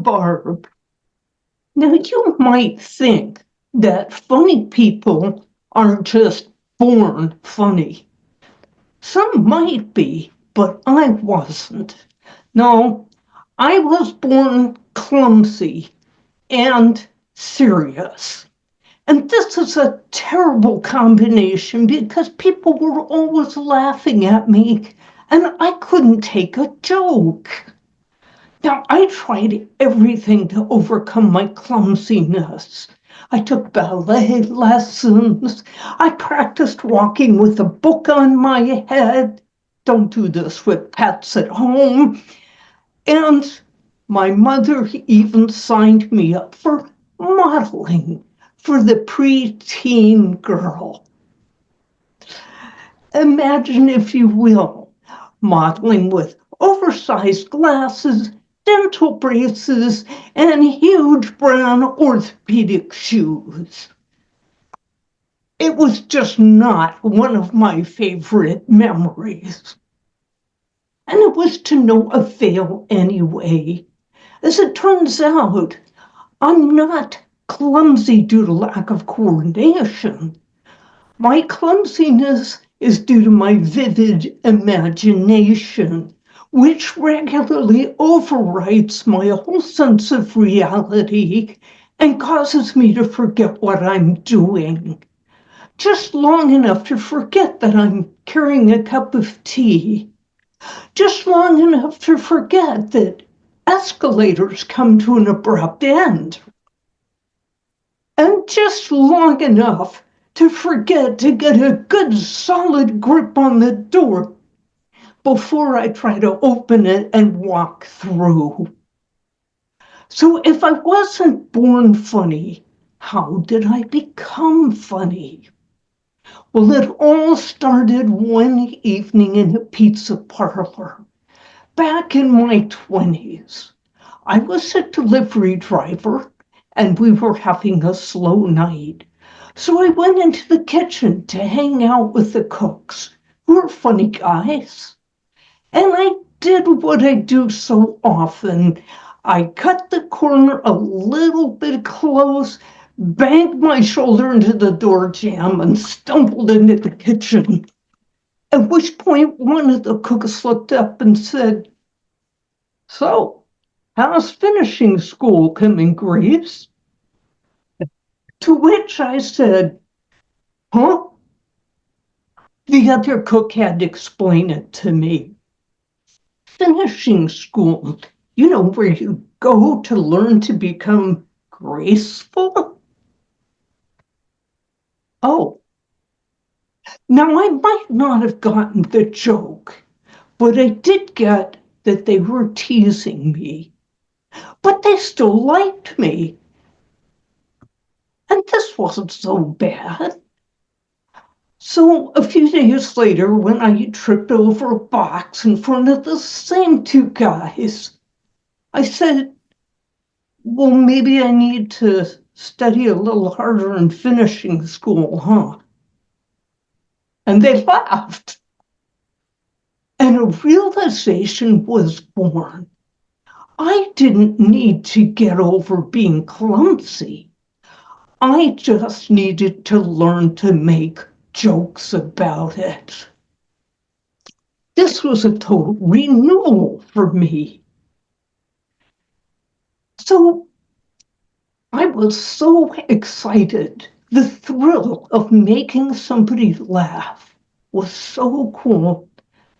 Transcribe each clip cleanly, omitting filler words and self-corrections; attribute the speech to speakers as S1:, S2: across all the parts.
S1: rhubarb. Now, you might think that funny people aren't just born funny. Some might be, but I wasn't. No, I was born clumsy and serious. And this is a terrible combination because people were always laughing at me and I couldn't take a joke. Now, I tried everything to overcome my clumsiness. I took ballet lessons. I practiced walking with a book on my head. Don't do this with pets at home. And my mother even signed me up for modeling for the preteen girl. Imagine, if you will, modeling with oversized glasses, dental braces, and huge brown orthopedic shoes. It was just not one of my favorite memories. And it was to no avail anyway. As it turns out, I'm not clumsy due to lack of coordination. My clumsiness is due to my vivid imagination, which regularly overwrites my whole sense of reality and causes me to forget what I'm doing. Just long enough to forget that I'm carrying a cup of tea. Just long enough to forget that escalators come to an abrupt end. And just long enough to forget to get a good solid grip on the door before I try to open it and walk through. So if I wasn't born funny, how did I become funny? Well, it all started one evening in a pizza parlor. Back in my 20s, I was a delivery driver and we were having a slow night. So I went into the kitchen to hang out with the cooks, who were funny guys. And I did what I do so often. I cut the corner a little bit close, banged my shoulder into the door jamb, and stumbled into the kitchen. At which point one of the cooks looked up and said, "So, how's finishing school coming, Grace?" To which I said, "Huh?" The other cook had to explain it to me. Finishing school, you know, where you go to learn to become graceful? Oh, now I might not have gotten the joke, but I did get that they were teasing me. But they still liked me. And this wasn't so bad. So a few days later, when I tripped over a box in front of the same two guys, I said, "Well, maybe I need to study a little harder in finishing school, huh?" And they laughed. And a realization was born. I didn't need to get over being clumsy. I just needed to learn to make jokes about it. This was a total renewal for me. So I was so excited. The thrill of making somebody laugh was so cool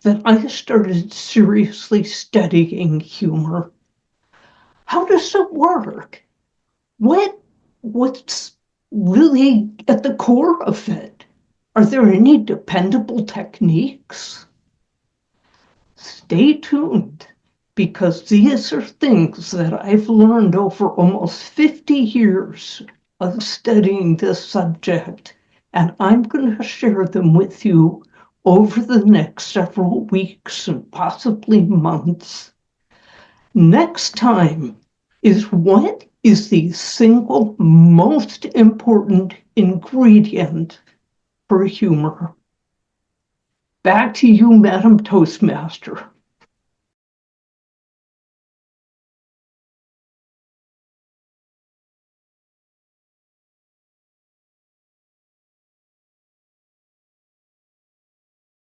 S1: that I started seriously studying humor. How does it work? What's really at the core of it? Are there any dependable techniques? Stay tuned, because these are things that I've learned over almost 50 years of studying this subject, and I'm going to share them with you over the next several weeks and possibly months. Next time is what is the single most important ingredient for humor. Back to you, Madam Toastmaster.